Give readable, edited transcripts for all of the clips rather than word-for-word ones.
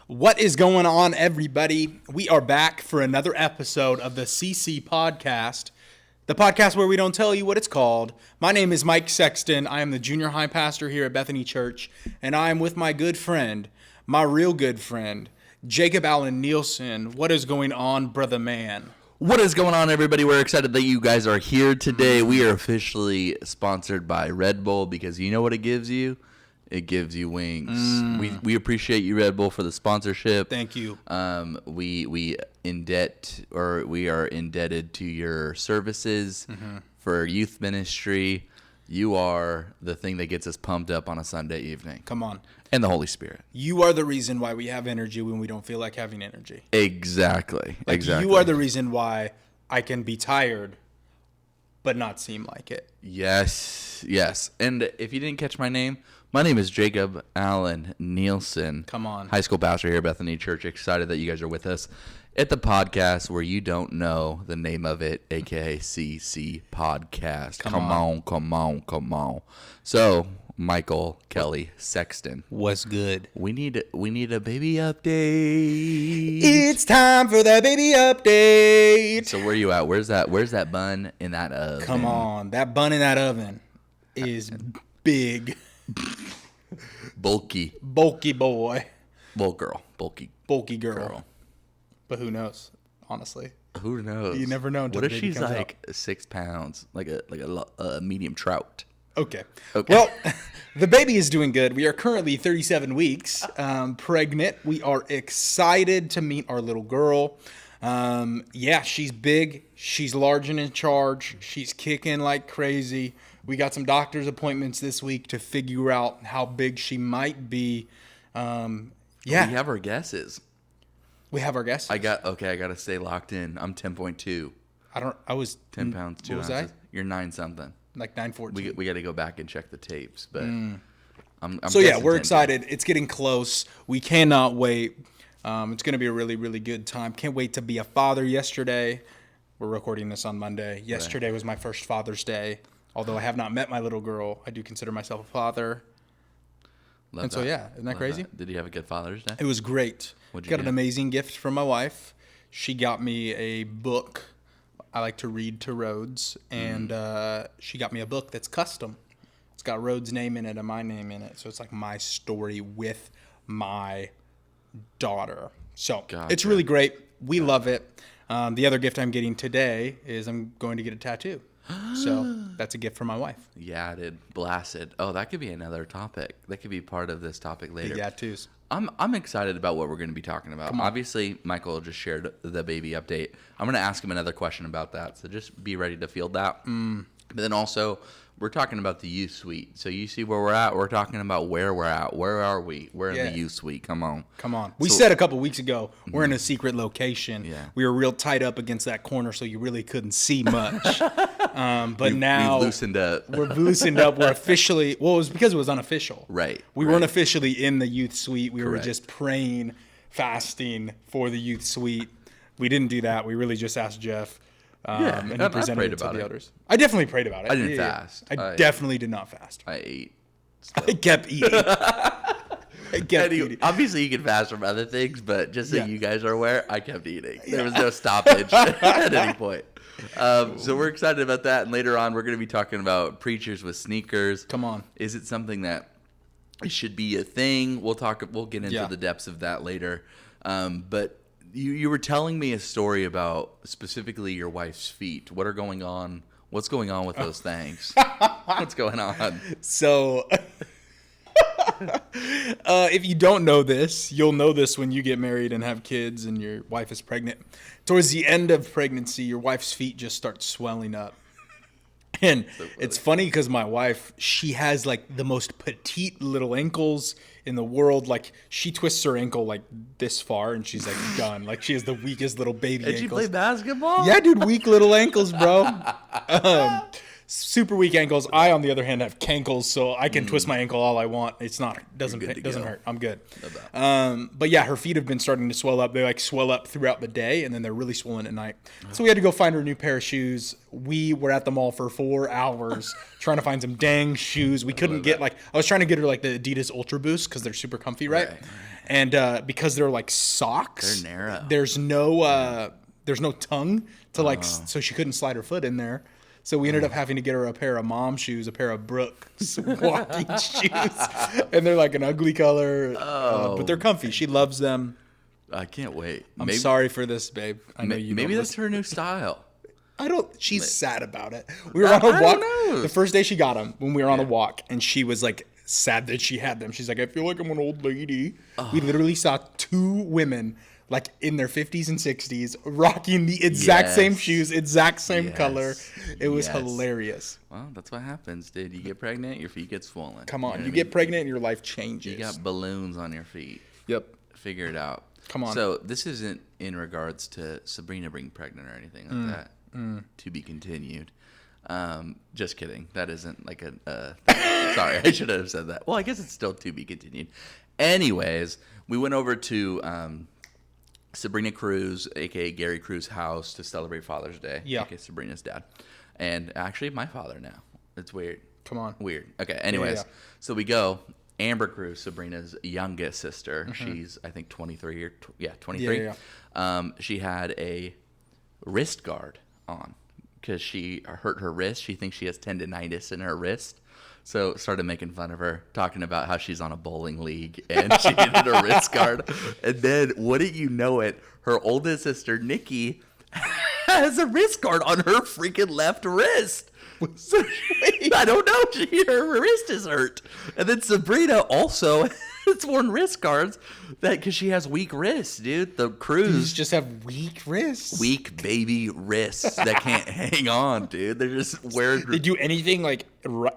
What is going on, everybody? We are back for another episode of the CCPODCAST, the podcast where we don't tell you what it's called. My name is Mike Sexton. I am the junior high pastor here at Bethany Church, and I am with my good friend, my real good friend, Jacob Allen Nielsen. What is going on, brother man? What is going on, everybody? We're excited that you guys are here today. We are officially sponsored by Red Bull because you know what it gives you? It gives you wings. We appreciate you, Red Bull, for the sponsorship. Thank you. We are indebted to your services for youth ministry. You are the thing that gets us pumped up on a Sunday evening. Come on. And the Holy Spirit. You are the reason why we have energy when we don't feel like having energy. Exactly. Exactly. You are the reason why I can be tired but not seem like it. Yes. And if you didn't catch my name is Jacob Allen Nielsen. Come on. High school pastor here at Bethany Church. Excited that you guys are with us at the podcast where you don't know the name of it, a.k.a. CC Podcast. Come on. So, Michael Kelly Sexton. What's good? We need a baby update. It's time for the baby update. So where you at? Where's that bun in that oven? Come on. That bun in that oven is big. Bulky boy. Well, girl. Bulky girl. But who knows, honestly. Who knows? You never know until what the if baby she's comes like out. 6 pounds, like a medium trout? Okay. Well, the baby is doing good. We are currently 37 weeks pregnant. We are excited to meet our little girl. She's big. She's large and in charge. She's kicking like crazy. We got some doctor's appointments this week to figure out how big she might be. We have our guesses. We have our guesses. I got to stay locked in. I'm 10.2. I was 10 pounds, 2 ounces. I? You're 9 something. Like 914. We got to go back and check the tapes, but I'm we're excited. It's getting close. We cannot wait. It's going to be a really, really good time. Can't wait to be a father. Yesterday, we're recording this on Monday. Yesterday was my first Father's Day. Although I have not met my little girl, I do consider myself a father. Isn't that crazy? Did you have a good Father's Day? It was great. What'd you Got get? an amazing gift from my wife. She got me a book. I like to read to Rhodes, and she got me a book that's custom. It's got Rhodes' name in it and my name in it, so it's like my story with my daughter. So It's really great. We love it. The other gift I'm getting today is I'm going to get a tattoo. So that's a gift for my wife. Yeah, dude. Blasted. Oh, that could be another topic. That could be part of this topic later. The tattoos. I'm excited about what we're going to be talking about. Obviously, Michael just shared the baby update. I'm going to ask him another question about that, so just be ready to field that. But then also, we're talking about the youth suite. So you see where we're at. We're talking about where we're at. Where are we? We're in the youth suite. Come on. We said a couple weeks ago, we're in a secret location. Yeah. We were real tight up against that corner, so you really couldn't see much. But now we've loosened up. We're loosened up. We're officially, it was because it was unofficial. Right. We weren't officially in the youth suite. We Correct. were just praying, fasting for the youth suite. We didn't do that. We really just asked Jeff. And he presented it to the others. I definitely prayed about it. I didn't fast. I definitely did not fast. I ate. I kept eating. Obviously, you can fast from other things, but just so you guys are aware, I kept eating. There was no stoppage at any point. So we're excited about that. And later on, we're going to be talking about preachers with sneakers. Come on. Is it something that it should be a thing? We'll get into the depths of that later. But you were telling me a story about specifically your wife's feet. What's going on with those things? What's going on? So, if you don't know this, you'll know this when you get married and have kids and your wife is pregnant. Towards the end of pregnancy, your wife's feet just start swelling up. And it's funny because my wife, she has like the most petite little ankles in the world. Like she twists her ankle like this far and she's like done. Like she has the weakest little baby ankles. Did you play basketball? Yeah, dude, weak little ankles, bro. super weak ankles. I, on the other hand, have cankles, so I can twist my ankle all I want. It's not, doesn't hurt. I'm good. But yeah, her feet have been starting to swell up. They like swell up throughout the day, and then they're really swollen at night. So we had to go find her a new pair of shoes. We were at the mall for 4 hours trying to find some dang shoes. We couldn't get I was trying to get her like the Adidas Ultra Boost because they're super comfy, right? And because they're like socks, they're narrow. There's no tongue to so she couldn't slide her foot in there. So we ended up having to get her a pair of mom shoes, a pair of Brooks walking shoes, and they're like an ugly color, but they're comfy. She loves them. I can't wait. I'm sorry for this, babe. I know you. Maybe that's her new style. She's sad about it. We were on a walk. The first day she got them when we were on a walk, and she was like sad that she had them. She's like, I feel like I'm an old lady. We literally saw 2 women like in their 50s and 60s rocking the exact same shoes, exact same color. It was hilarious. Well, that's what happens, dude. You get pregnant, your feet get swollen. Come on. You get pregnant and your life changes. You got balloons on your feet. Yep. Figure it out. Come on. So this isn't in regards to Sabrina being pregnant or anything like that. To be continued. Just kidding. That isn't like sorry, I should have said that. Well, I guess it's still to be continued. Anyways, we went over to Sabrina Cruz, a.k.a. Gary Cruz's house to celebrate Father's Day. Yeah. A.k.a. Sabrina's dad. And actually my father now. It's weird. Come on. Weird. Okay, anyways. So we go. Amber Cruz, Sabrina's youngest sister. She's, I think, 23 or 23. She had a wrist guard on because she hurt her wrist. She thinks she has tendinitis in her wrist. So started making fun of her, talking about how she's on a bowling league and she needed a wrist guard. And then, wouldn't you know it, her oldest sister, Nikki, has a wrist guard on her freaking left wrist. So I don't know. Her wrist is hurt. And then Sabrina also has worn wrist guards because she has weak wrists, dude. The Cruz just have weak wrists. Weak baby wrists that can't hang on, dude. They're just wearing. They do anything like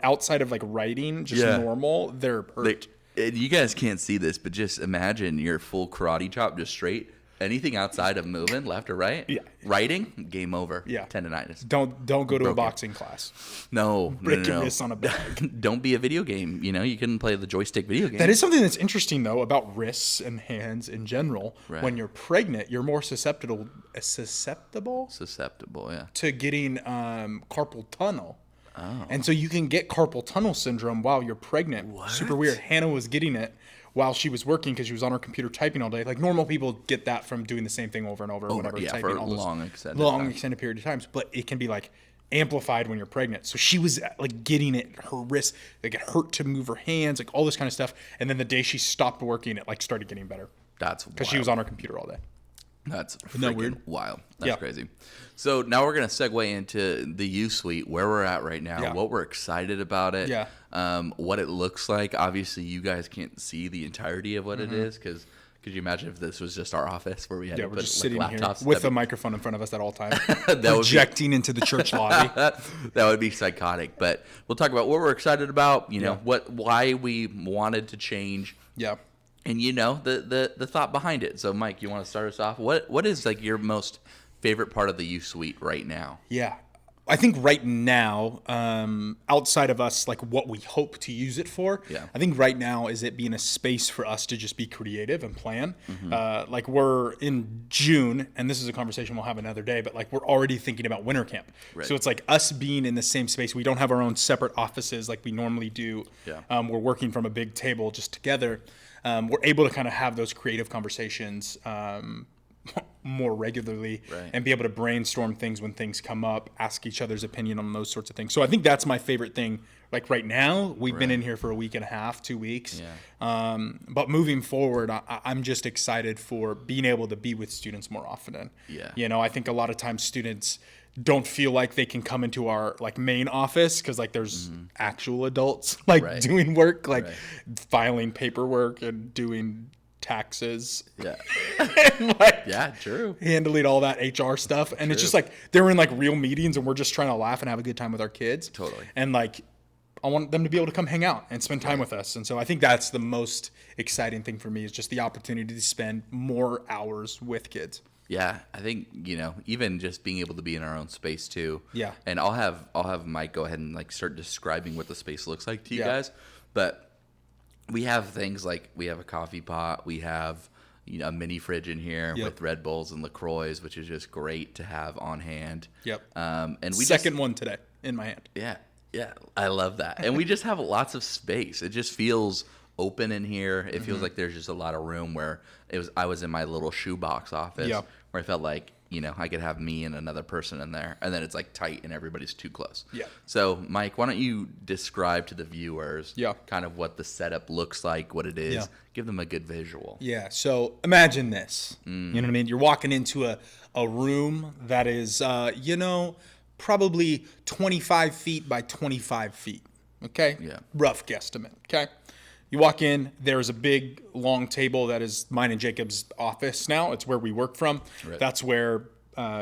outside of like writing, just normal. They're hurt. And you guys can't see this, but just imagine your full karate chop just straight. Anything outside of moving left or right, writing, game over. Yeah, tendinitis. Don't go to a boxing class. No, break your wrists on a bag. Don't be a video game. You know, you can play the joystick video game. That is something that's interesting though about wrists and hands in general. Right. When you're pregnant, you're more susceptible, yeah, to getting carpal tunnel. Oh. And so you can get carpal tunnel syndrome while you're pregnant. What? Super weird. Hannah was getting it while she was working because she was on her computer typing all day. Like normal people get that from doing the same thing over and over, whatever, yeah, typing for all long extended period of times. But it can be like amplified when you're pregnant. So she was like getting it, her wrist, like it hurt to move her hands, like all this kind of stuff. And then the day she stopped working, it like started getting better. That's because she was on her computer all day. That's freaking weird? Wild. That's crazy. So now we're going to segue into the U Suite, where we're at right now, what we're excited about it, what it looks like. Obviously, you guys can't see the entirety of what it is because could you imagine if this was just our office where we had to put just like, sitting laptops? Here with a microphone in front of us at all times, projecting into the church lobby. That would be psychotic. But we'll talk about what we're excited about, you know, why we wanted to change. Yeah. And you know the thought behind it. So Mike, you want to start us off? What is like your most favorite part of the U Suite right now? Yeah, I think right now, outside of us, like what we hope to use it for, I think right now is it being a space for us to just be creative and plan. Like we're in June, and this is a conversation we'll have another day, but like we're already thinking about winter camp. Right. So it's like us being in the same space. We don't have our own separate offices like we normally do. Yeah. We're working from a big table just together. We're able to kind of have those creative conversations more regularly and be able to brainstorm things when things come up, ask each other's opinion on those sorts of things. So I think that's my favorite thing. Like right now, we've been in here for a week and a half, 2 weeks. Yeah. But moving forward, I'm just excited for being able to be with students more often. Yeah. You know, I think a lot of times students don't feel like they can come into our like main office because like there's actual adults like doing work, like filing paperwork and doing taxes. Yeah. And like true. Handling all that HR stuff. And it's just like they're in like real meetings and we're just trying to laugh and have a good time with our kids. Totally. And like I want them to be able to come hang out and spend time with us. And so I think that's the most exciting thing for me is just the opportunity to spend more hours with kids. Yeah, I think, even just being able to be in our own space too. Yeah. And I'll have Mike go ahead and like start describing what the space looks like to you Yeah. guys. But we have things like we have a coffee pot, we have a mini fridge in here Yep. with Red Bulls and LaCroix, which is just great to have on hand. Yep. And we Second one today in my hand. Yeah, I love that. And we just have lots of space. It just feels open in here. It feels like there's just a lot of room where I was in my little shoebox office Yeah. where I felt like, I could have me and another person in there, and then it's like tight and everybody's too close. Yeah. So, Mike, why don't you describe to the viewers Yeah. kind of what the setup looks like, what it is, Yeah. give them a good visual. Yeah. So imagine this. You know what I mean? You're walking into a room that is, probably 25 feet by 25 feet. Okay? Yeah. Rough guesstimate. Okay? You walk in, there's a big, long table that is mine and Jacob's office now. It's where we work from. Right. That's where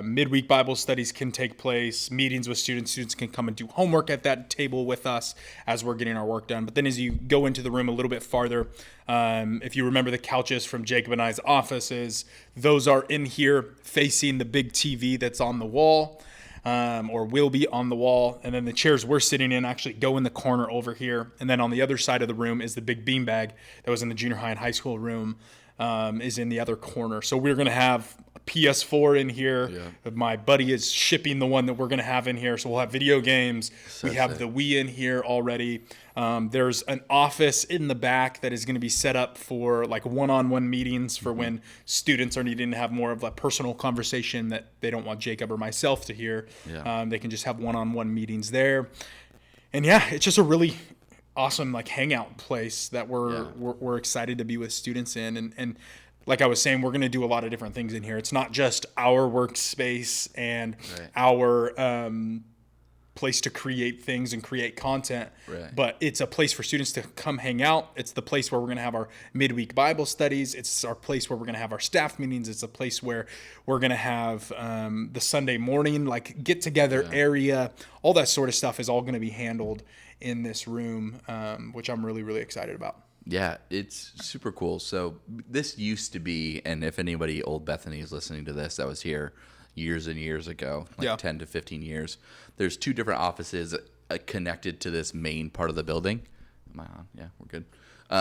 midweek Bible studies can take place, meetings with students. Students can come and do homework at that table with us as we're getting our work done. But then as you go into the room a little bit farther, if you remember the couches from Jacob and I's offices, those are in here facing the big TV that's on the wall. Or will be on the wall. And then the chairs we're sitting in actually go in the corner over here. And then on the other side of the room is the big beanbag that was in the junior high and high school room, is in the other corner. So we're going to have a PS4 in here. Yeah. My buddy is shipping the one that we're going to have in here. So we'll have video games. So we have sick. the Wii in here already. There's an office in the back that is going to be set up for like one-on-one meetings for when students are needing to have more of a personal conversation that they don't want Jacob or myself to hear. Yeah. They can just have one-on-one meetings there. And yeah, it's just a really awesome like hangout place that we're excited to be with students in. And like I was saying, we're going to do a lot of different things in here. It's not just our workspace and our place to create things and create content, but it's a place for students to come hang out. It's the place where we're going to have our midweek Bible studies. It's our place where we're going to have our staff meetings. It's a place where we're going to have the Sunday morning like get together area. All that sort of stuff is all going to be handled in this room, which I'm really, really excited about. Yeah, it's super cool. So this used to be, and if anybody old Bethany is listening to this, that was here years and years ago, like 10 to 15 years. There's two different offices connected to this main part of the building. Am I on? Yeah, we're good.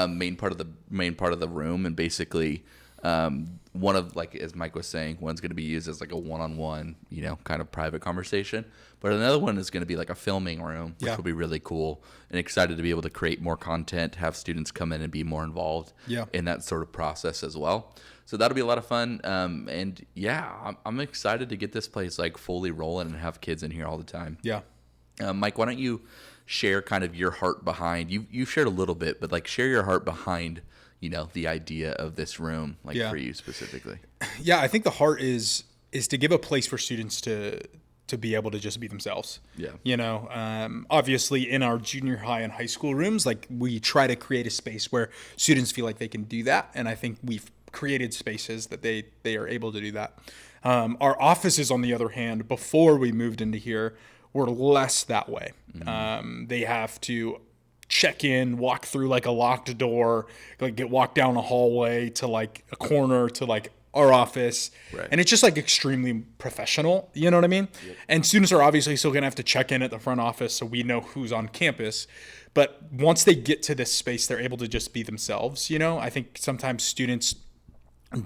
Main part of the room, and basically one of, like as Mike was saying, one's going to be used as like a one-on-one, kind of private conversation. But another one is going to be like a filming room, which will be really cool, and excited to be able to create more content, have students come in and be more involved in that sort of process as well. So that'll be a lot of fun. And yeah, I'm excited to get this place like fully rolling and have kids in here all the time. Yeah. Mike, why don't you share kind of your heart behind, you've shared a little bit, but like share your heart behind, the idea of this room, like for you specifically. Yeah, I think the heart is to give a place for students to be able to just be themselves. Yeah. Obviously in our junior high and high school rooms, like we try to create a space where students feel like they can do that. And I think we've created spaces that they are able to do that. Our offices, on the other hand, before we moved into here, were less that way. They have to check in, walk through like a locked door, like walk down a hallway to like a corner to like our office. Right. And it's just like extremely professional. You know what I mean? Yep. And students are obviously still going to have to check in at the front office so we know who's on campus. But once they get to this space, they're able to just be themselves. I think sometimes students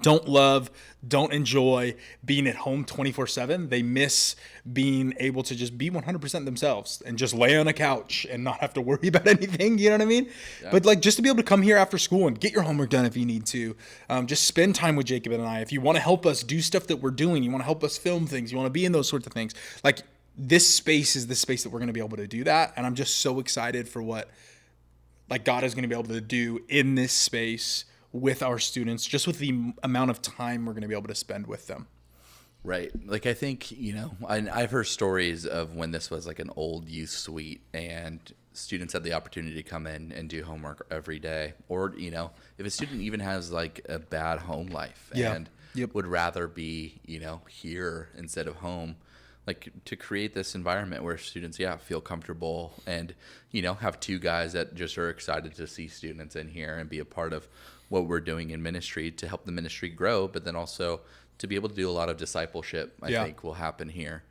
don't enjoy being at home 24/7. They miss being able to just be 100% themselves and just lay on a couch and not have to worry about anything. You know what I mean? Yeah. But like just to be able to come here after school and get your homework done if you need to, just spend time with Jacob and I. If you want to help us do stuff that we're doing, you want to help us film things, you want to be in those sorts of things. Like this space is the space that we're going to be able to do that. And I'm just so excited for what like God is going to be able to do in this space with our students, just with the amount of time we're going to be able to spend with them. Right. Like I think, I've heard stories of when this was like an old youth suite and students had the opportunity to come in and do homework every day. Or, if a student even has like a bad home life and would rather be, here instead of home, like to create this environment where students, feel comfortable and, have two guys that just are excited to see students in here and be a part of what we're doing in ministry to help the ministry grow, but then also to be able to do a lot of discipleship, I think will happen here.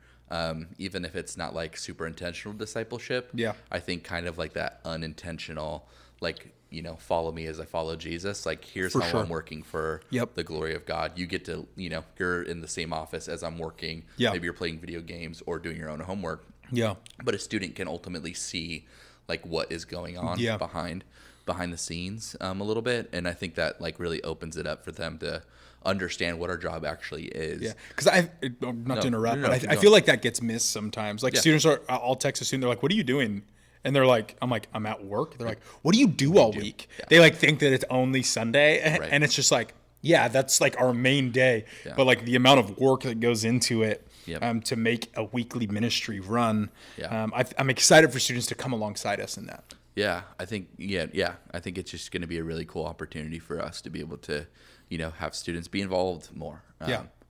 Even if it's not like super intentional discipleship. Yeah. I think kind of like that unintentional, like, you know, follow me as I follow Jesus. Like, here's how I'm working for the glory of God. You get to, you know, you're in the same office as I'm working. Yeah. Maybe you're playing video games or doing your own homework. Yeah. But a student can ultimately see like what is going on behind the scenes a little bit. And I think that like really opens it up for them to understand what our job actually is. Yeah, because to interrupt, but I feel like that gets missed sometimes. Like students I'll text a student, they're like, "What are you doing?" And they're like, I'm at work. They're like, "What do you do all week?" Yeah. They like think that it's only Sunday, and it's just like, yeah, that's like our main day. Yeah. But like the amount of work that goes into it to make a weekly ministry run, I'm excited for students to come alongside us in that. Yeah, I think I think it's just going to be a really cool opportunity for us to be able to, you know, have students be involved more.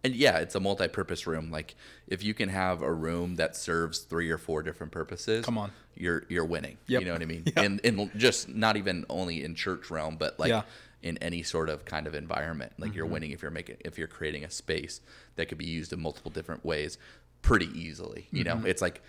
And it's a multi-purpose room. Like, if you can have a room that serves 3 or 4 different purposes, come on, you're winning. Yep. You know what I mean? Yep. And just not even only in church realm, but like in any sort of kind of environment. Like, you're winning if you're creating a space that could be used in multiple different ways pretty easily. You know, it's like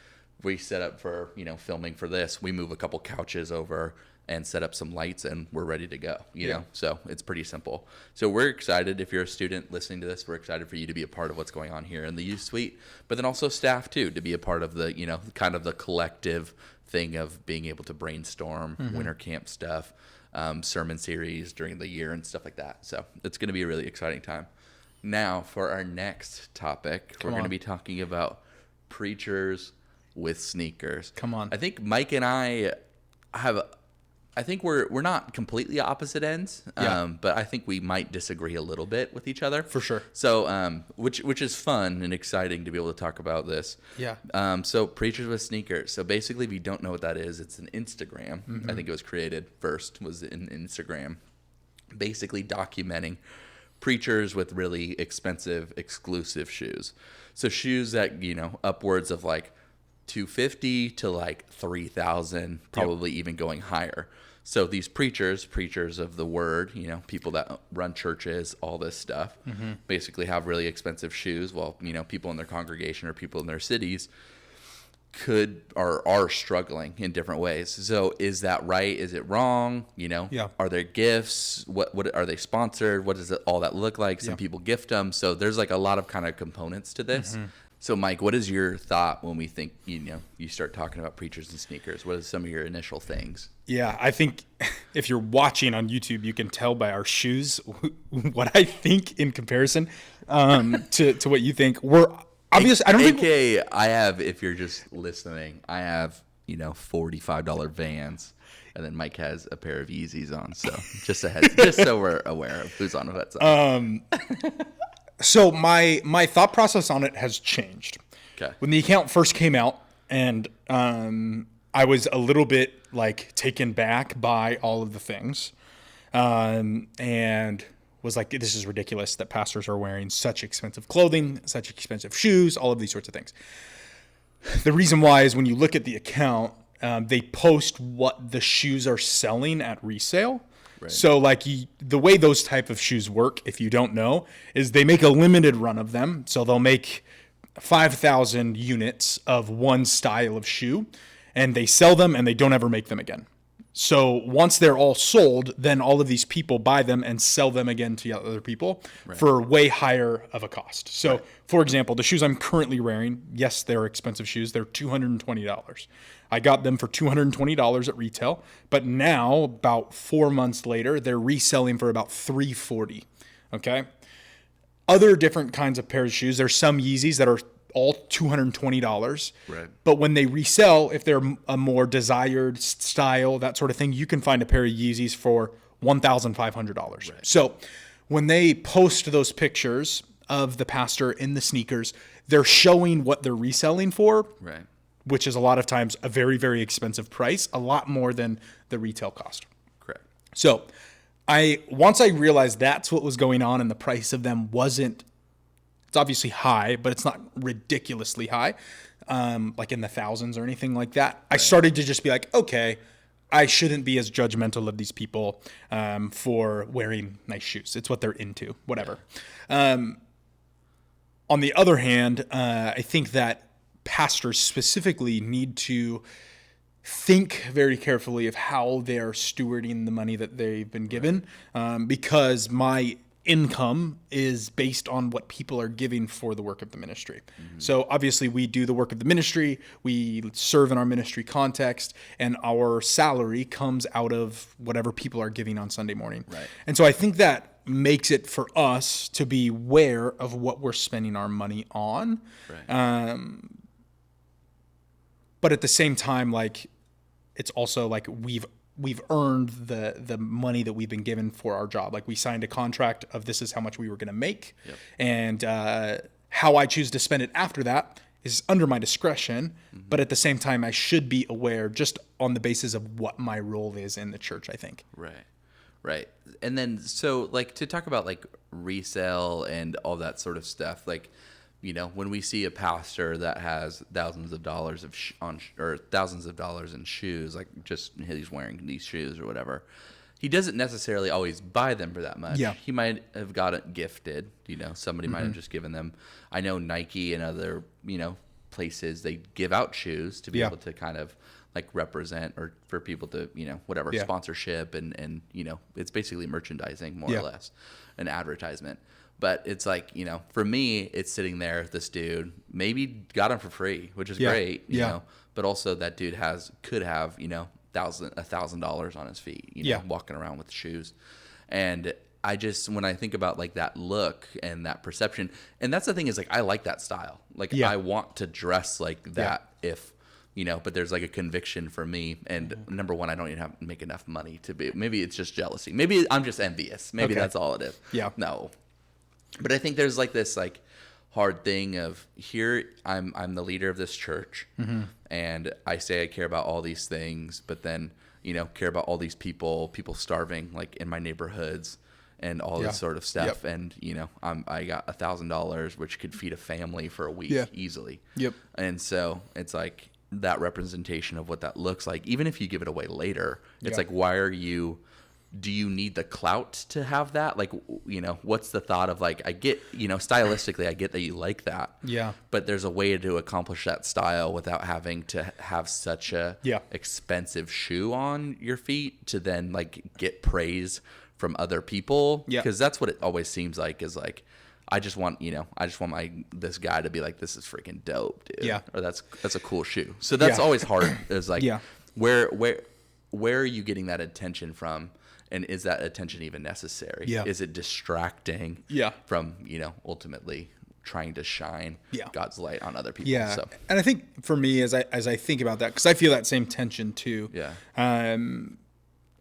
we set up for, you know, filming for this. We move a couple couches over and set up some lights, and we're ready to go, you know? So it's pretty simple. So we're excited. If you're a student listening to this, we're excited for you to be a part of what's going on here in the youth suite, but then also staff too, to be a part of the, you know, kind of the collective thing of being able to brainstorm winter camp stuff, sermon series during the year and stuff like that. So it's going to be a really exciting time. Now for our next topic, we're going to be talking about preachers with sneakers. Come on. I think Mike and I think we're not completely opposite ends, but I think we might disagree a little bit with each other. For sure. So, which is fun and exciting to be able to talk about this. Yeah. So preachers with sneakers. So basically, if you don't know what that is, it's an Instagram. I think it was created first, was an Instagram, basically documenting preachers with really expensive, exclusive shoes. So shoes that, you know, upwards of like $250 to like $3,000, probably even going higher. So these preachers of the word, you know, people that run churches, all this stuff, basically have really expensive shoes. While, you know, people in their congregation or people in their cities are struggling in different ways. So is that right? Is it wrong? You know, are there gifts? What are they sponsored? What does all that look like? Some people gift them. So there's like a lot of kind of components to this. So, Mike, what is your thought when we think, you know, you start talking about preachers and sneakers? What are some of your initial things? Yeah, I think if you're watching on YouTube, you can tell by our shoes what I think in comparison to what you think. We're obviously, I don't think. AKA, I have, if you're just listening, I have, you know, $45 Vans. And then Mike has a pair of Yeezys on. So just so we're aware of who's on what's on. So my thought process on it has changed. Okay. When the account first came out, and I was a little bit like taken back by all of the things, and was like, this is ridiculous that pastors are wearing such expensive clothing, such expensive shoes, all of these sorts of things. The reason why is when you look at the account, they post what the shoes are selling at resale. Right. So like the way those type of shoes work, if you don't know, is they make a limited run of them. So they'll make 5,000 units of one style of shoe, and they sell them and they don't ever make them again. So once they're all sold, then all of these people buy them and sell them again to other people for way higher of a cost. So for example, the shoes I'm currently wearing, yes, they're expensive shoes. They're $220. I got them for $220 at retail, but now about 4 months later, they're reselling for about $340. Okay. Other different kinds of pairs of shoes. There's some Yeezys that are all $220. Right. But when they resell, if they're a more desired style, that sort of thing, you can find a pair of Yeezys for $1,500. Right. So when they post those pictures of the pastor in the sneakers, they're showing what they're reselling for. Right. Which is a lot of times a very, very expensive price, a lot more than the retail cost. Correct. So once I realized that's what was going on and the price of them wasn't, it's obviously high, but it's not ridiculously high, like in the thousands or anything like that. I started to just be like, okay, I shouldn't be as judgmental of these people for wearing nice shoes. It's what they're into, whatever. On the other hand, I think that pastors specifically need to think very carefully of how they're stewarding the money that they've been given, because my income is based on what people are giving for the work of the ministry. So obviously we do the work of the ministry, we serve in our ministry context, and our salary comes out of whatever people are giving on Sunday morning. Right. And so I think that makes it for us to be aware of what we're spending our money on. Right. But at the same time, like, it's also like we've earned the money that we've been given for our job. Like, we signed a contract of this is how much we were going to make. Yep. And how I choose to spend it after that is under my discretion. But at the same time, I should be aware just on the basis of what my role is in the church, I think. Right. Right. And then, so like to talk about like resale and all that sort of stuff, like, you know, when we see a pastor that has thousands of dollars or thousands of dollars in shoes, like just he's wearing these shoes or whatever, he doesn't necessarily always buy them for that much. Yeah. He might have got it gifted, you know, somebody might have just given them. I know Nike and other, you know, places, they give out shoes to be able to kind of like represent, or for people to, you know, whatever, sponsorship and, you know, it's basically merchandising more or less, an advertisement. But it's like, you know, for me, it's sitting there, this dude maybe got them for free, which is great, you know, but also that dude could have, you know, $1,000 on his feet, you know, walking around with shoes. And I just, when I think about like that look and that perception, and that's the thing is like, I like that style. Like I want to dress like that if, you know, but there's like a conviction for me. And number one, I don't even make enough money to be, maybe it's just jealousy. Maybe I'm just envious. Maybe that's all it is. Yeah. No. But I think there's like this like hard thing of here I'm the leader of this church, and I say I care about all these things, but then, you know, care about all these people starving like in my neighborhoods and all this sort of stuff. And, you know, I got $1,000, which could feed a family for a week easily. And so it's like that representation of what that looks like, even if you give it away later, it's like, why do you need the clout to have that? Like, you know, what's the thought of like, I get, you know, stylistically, I get that you like that. Yeah. But there's a way to accomplish that style without having to have such a expensive shoe on your feet to then like get praise from other people. Yeah. Because that's what it always seems like, is like, I just want this guy to be like, this is freaking dope, dude. Yeah. Or that's a cool shoe. So that's always hard. Is like, where are you getting that attention from? And is that attention even necessary? Yeah. Is it distracting from, you know, ultimately trying to shine God's light on other people? Yeah. So. And I think for me, as I think about that, because I feel that same tension too. Yeah.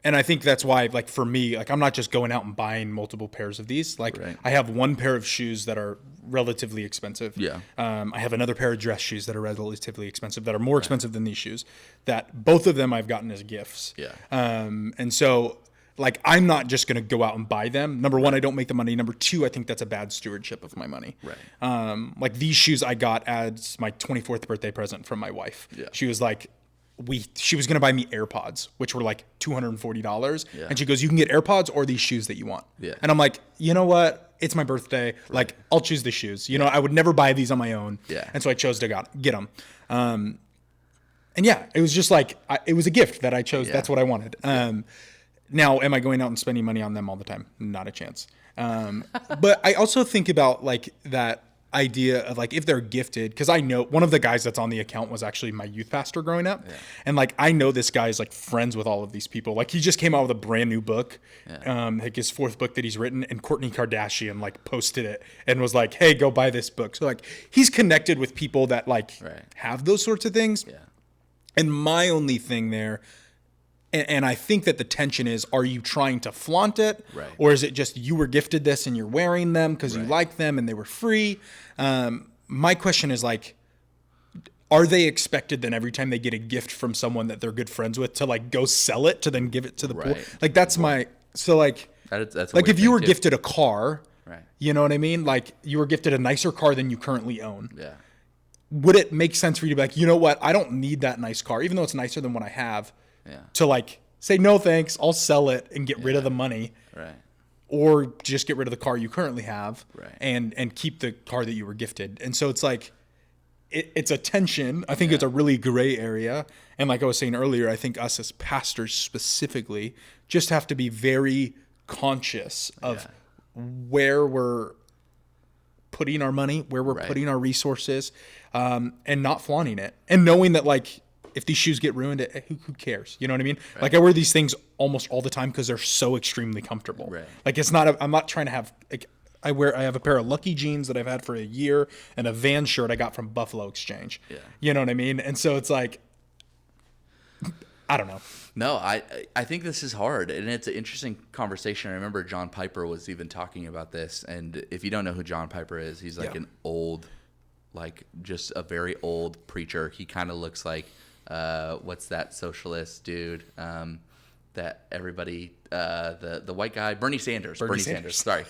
And I think that's why, like, for me, like, I'm not just going out and buying multiple pairs of these. Like, I have one pair of shoes that are relatively expensive. Yeah. I have another pair of dress shoes that are relatively expensive, that are more expensive than these shoes, that both of them I've gotten as gifts. Yeah. And so, like, I'm not just going to go out and buy them. Number one, I don't make the money. Number two, I think that's a bad stewardship of my money. Right. Like, these shoes I got as my 24th birthday present from my wife. Yeah. She was like, she was going to buy me AirPods, which were like $240. Yeah. And she goes, you can get AirPods or these shoes that you want. Yeah. And I'm like, you know what? It's my birthday. Right. Like, I'll choose the shoes. You know, I would never buy these on my own. Yeah. And so I chose to get them. And yeah, it was just like, it was a gift that I chose. Yeah. That's what I wanted. Now, am I going out and spending money on them all the time? Not a chance. But I also think about like that idea of like, if they're gifted, because I know one of the guys that's on the account was actually my youth pastor growing up. Yeah. And like, I know this guy is like friends with all of these people. Like, he just came out with a brand new book, like his 4th book that he's written, and Kourtney Kardashian like posted it and was like, hey, go buy this book. So like, he's connected with people that like have those sorts of things. Yeah. And my only thing there, and I think that the tension is, are you trying to flaunt it? Right. Or is it just you were gifted this and you're wearing them because you like them and they were free? My question is like, are they expected then every time they get a gift from someone that they're good friends with to like go sell it to then give it to the poor? Like, that's so like, that's like if you were gifted a car, you know what I mean? Like, you were gifted a nicer car than you currently own. Yeah. Would it make sense for you to be like, you know what? I don't need that nice car, even though it's nicer than what I have. to like say, no, thanks, I'll sell it and get rid of the money. Right. Or just get rid of the car you currently have Right. and keep the car that you were gifted. And so it's like, it's a tension. I think it's a really gray area. And like I was saying earlier, I think us as pastors specifically just have to be very conscious of where we're putting our money, where we're putting our resources, and not flaunting it. And knowing that, like, if these shoes get ruined, who cares? You know what I mean? Right. Like, I wear these things almost all the time because they're so extremely comfortable. Right. Like, it's not, I'm not trying to have, like, I have a pair of Lucky jeans that I've had for a year and a Vans shirt I got from Buffalo Exchange. Yeah. You know what I mean? And so it's like, I don't know. No, I think this is hard, and it's an interesting conversation. I remember John Piper was even talking about this, and if you don't know who John Piper is, he's like an old, like just a very old preacher. He kind of looks like, what's that socialist dude that everybody, the white guy, Bernie Sanders. Bernie Sanders. Sorry.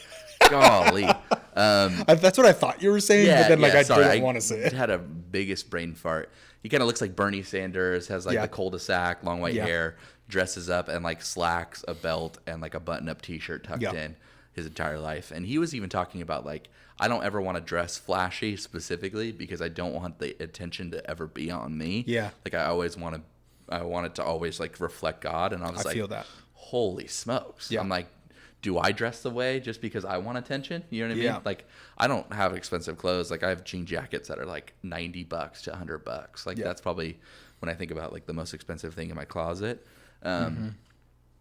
Golly. That's what I thought you were saying, but then I didn't want to say it. I had a biggest brain fart. He kind of looks like Bernie Sanders, has like the cul-de-sac, long white hair, dresses up and like slacks, a belt, and like a button-up t-shirt tucked in his entire life. And he was even talking about like, I don't ever want to dress flashy specifically because I don't want the attention to ever be on me. Yeah. Like I want it to always like reflect God. And I feel that. Holy smokes. Yeah. I'm like, do I dress the way just because I want attention? You know what I mean? Yeah. Like, I don't have expensive clothes. Like, I have jean jackets that are like $90 to $100. Like, that's probably when I think about like the most expensive thing in my closet,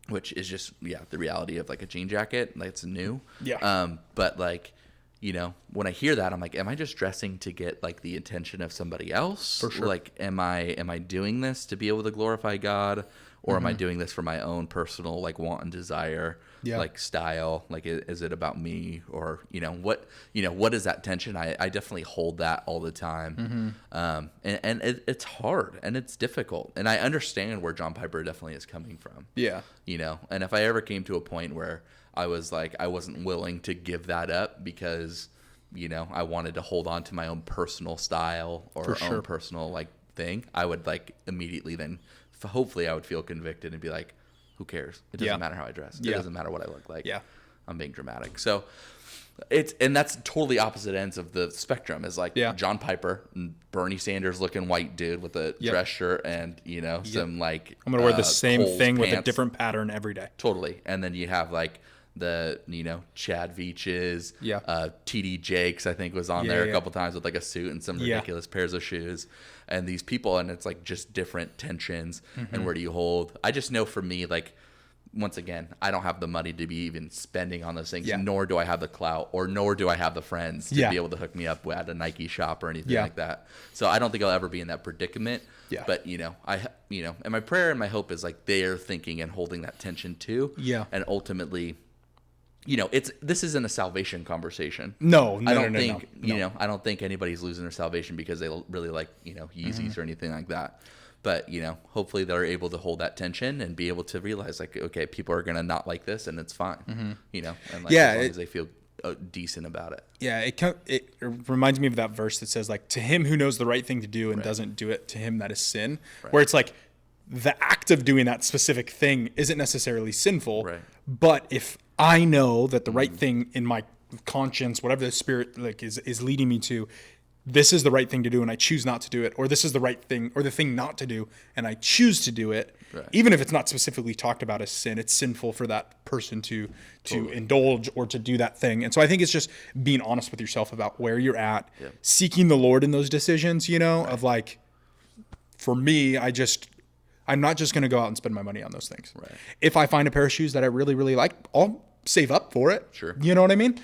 which is just the reality of like a jean jacket. Like, it's new. Yeah. But like, you know, when I hear that, I'm like, am I just dressing to get like the attention of somebody else? For sure. Like, am I doing this to be able to glorify God? Or am I doing this for my own personal like want and desire, like style? Like, is it about me? Or what is that tension? I definitely hold that all the time, and it's hard and it's difficult. And I understand where John Piper definitely is coming from. Yeah, and if I ever came to a point where I was like I wasn't willing to give that up because I wanted to hold on to my own personal style or own personal like thing, I would like immediately then. Hopefully I would feel convicted and be like, who cares? It doesn't matter how I dress. It doesn't matter what I look like. Yeah. I'm being dramatic. So and that's totally opposite ends of the spectrum is like John Piper, Bernie Sanders looking white dude with a dress shirt and, some like, I'm going to wear the same thing pants. With a different pattern every day. Totally. And then you have like the, Chad Veaches, TD Jakes, I think was on there a couple times with like a suit and some ridiculous pairs of shoes. And these people, and it's like just different tensions and where do you hold? I just know for me, like, once again, I don't have the money to be even spending on those things, nor do I have the clout nor do I have the friends to be able to hook me up at a Nike shop or anything like that. So I don't think I'll ever be in that predicament. Yeah. But, and my prayer and my hope is like they're thinking and holding that tension too. Yeah. And ultimately, this isn't a salvation conversation. No, I don't think I don't think anybody's losing their salvation because they really like Yeezys or anything like that. But hopefully they're able to hold that tension and be able to realize like, okay, people are gonna not like this and it's fine. And like as long as they feel decent about it. Yeah, it reminds me of that verse that says like, to him who knows the right thing to do and doesn't do it, to him that is sin. Right. Where it's like the act of doing that specific thing isn't necessarily sinful, but if I know that the right thing in my conscience, whatever the Spirit like is leading me to, this is the right thing to do and I choose not to do it, or this is the right thing or the thing not to do and I choose to do it, even if it's not specifically talked about as sin, it's sinful for that person to indulge or to do that thing. And so I think it's just being honest with yourself about where you're at, seeking the Lord in those decisions, of like, for me, I'm not just going to go out and spend my money on those things. Right. If I find a pair of shoes that I really, really like, I'll save up for it. Sure. You know what I mean?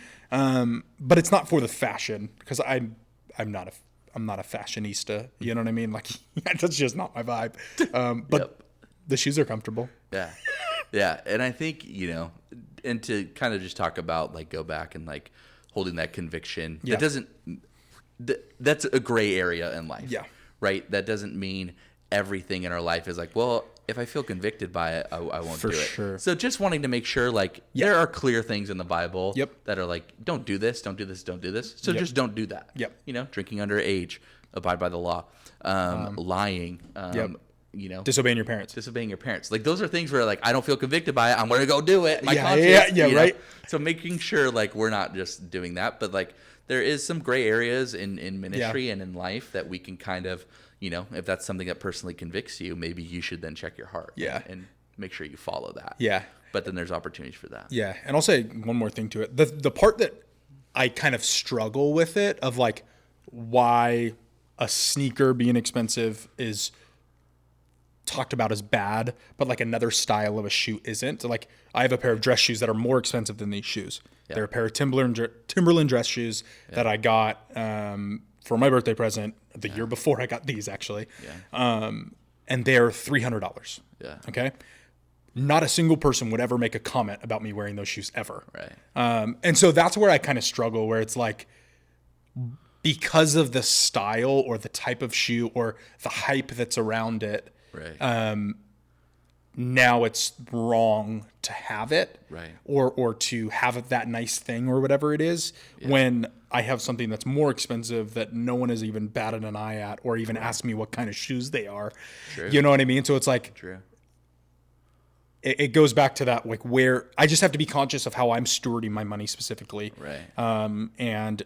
But it's not for the fashion because I'm not a fashionista. You know what I mean? Like that's just not my vibe. But the shoes are comfortable. Yeah. Yeah. And I think, and to kind of just talk about like go back and like holding that conviction, that's a gray area in life. Yeah. Right. That doesn't mean everything in our life is like, well, if I feel convicted by it, I won't do it. Sure. So just wanting to make sure, like, there are clear things in the Bible that are like, don't do this, don't do this, don't do this. So just don't do that. Yep. Drinking underage, abide by the law, lying, disobeying your parents. Like those are things where like I don't feel convicted by it. I'm going to go do it. My conscience, right. So making sure like we're not just doing that, but like there is some gray areas in ministry and in life that we can kind of, if that's something that personally convicts you, maybe you should then check your heart and make sure you follow that. Yeah. But then there's opportunities for that. Yeah. And I'll say one more thing to it. The part that I kind of struggle with it of like why a sneaker being expensive is talked about as bad, but like another style of a shoe isn't. So like I have a pair of dress shoes that are more expensive than these shoes. Yeah. They're a pair of Timberland dress shoes that I got for my birthday present the year before I got these actually. Yeah. And they're $300. Yeah. Okay. Not a single person would ever make a comment about me wearing those shoes ever. Right. And so that's where I kind of struggle, where it's like, because of the style or the type of shoe or the hype that's around it, right. Now it's wrong to have it, right. or to have that nice thing or whatever it is, when I have something that's more expensive that no one has even batted an eye at or even asked me what kind of shoes they are. True. You know what I mean? So it's like, true. It goes back to that, like where I just have to be conscious of how I'm stewarding my money specifically, right. And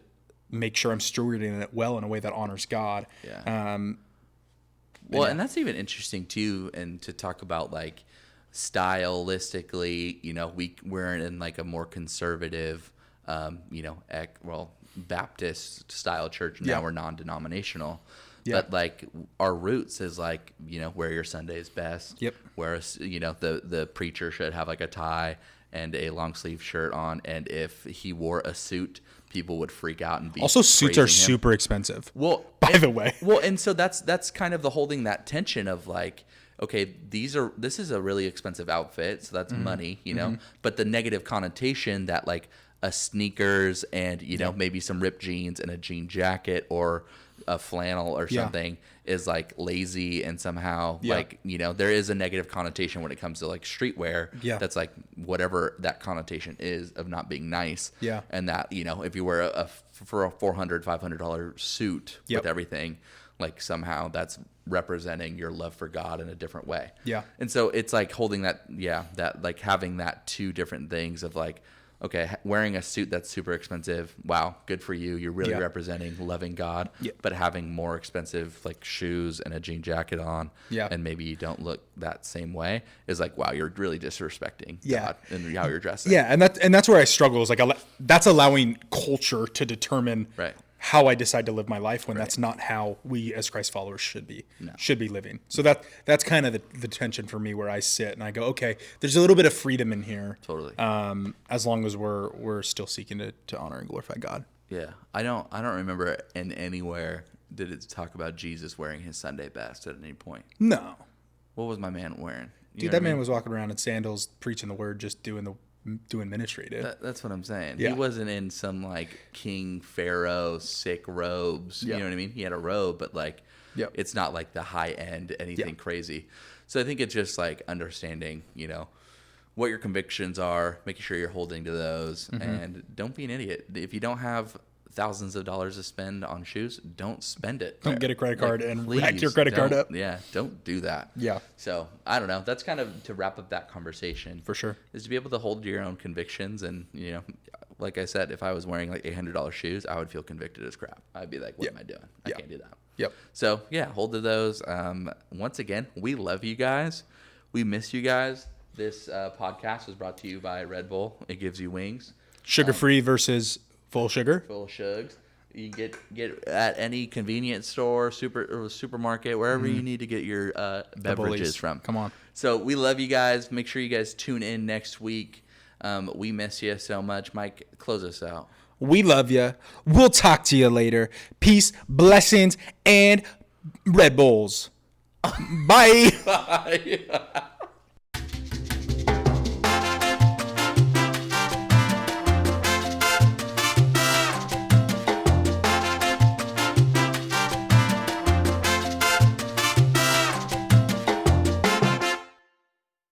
make sure I'm stewarding it well in a way that honors God. Yeah. Well, and that's even interesting too, and to talk about like stylistically, we're in like a more conservative, Baptist style church. Now we're non-denominational. Yeah. But like our roots is like, wear your Sundays best. Yep. Whereas, the preacher should have like a tie and a long sleeve shirt on. And if he wore a suit, people would freak out and be also suits are super expensive. Well, by the way. Well, and so that's kind of the holding that tension of like, okay, this is a really expensive outfit, so that's money, but the negative connotation that like a sneakers and maybe some ripped jeans and a jean jacket or a flannel or something is like lazy, and somehow like there is a negative connotation when it comes to like streetwear that's like whatever that connotation is of not being nice, and that if you wear for a $400-$500 suit with everything, like somehow that's representing your love for God in a different way. And so it's like holding that that like having that two different things of like, okay, wearing a suit that's super expensive, wow, good for you. You're really representing loving God. But having more expensive like shoes and a jean jacket on, and maybe you don't look that same way, is like, wow, you're really disrespecting God and how you're dressing. Yeah, and that's where I struggle. Is like that's allowing culture to determine how I decide to live my life, when that's not how we as Christ followers should be living. So that's kind of the tension for me, where I sit and I go, okay, there's a little bit of freedom in here. Totally. As long as we're still seeking to honor and glorify God. Yeah. I don't remember in anywhere did it talk about Jesus wearing his Sunday best at any point. No. What was my man wearing? Dude, that man was walking around in sandals, preaching the word, just doing ministry, dude. That's what I'm saying. He wasn't in some like king pharaoh sick robes. You know what I mean? He had a robe, but like it's not like the high end anything crazy. So I think it's just like understanding, what your convictions are, making sure you're holding to those, and don't be an idiot. If you don't have thousands of dollars to spend on shoes, don't spend it. Don't get a credit card and rack your credit card up. Yeah, don't do that. Yeah. So I don't know. That's kind of to wrap up that conversation. For sure. Is to be able to hold to your own convictions. And, like I said, if I was wearing like $800 shoes, I would feel convicted as crap. I'd be like, what am I doing? I can't do that. Yep. So hold to those. Once again, we love you guys. We miss you guys. This podcast was brought to you by Red Bull. It gives you wings. Sugar-free versus full sugar. Full shugs. You can get at any convenience store, supermarket, wherever you need to get your beverages from. Come on. So we love you guys. Make sure you guys tune in next week. We miss you so much. Mike, close us out. We love you. We'll talk to you later. Peace, blessings, and Red Bulls. Bye. Bye.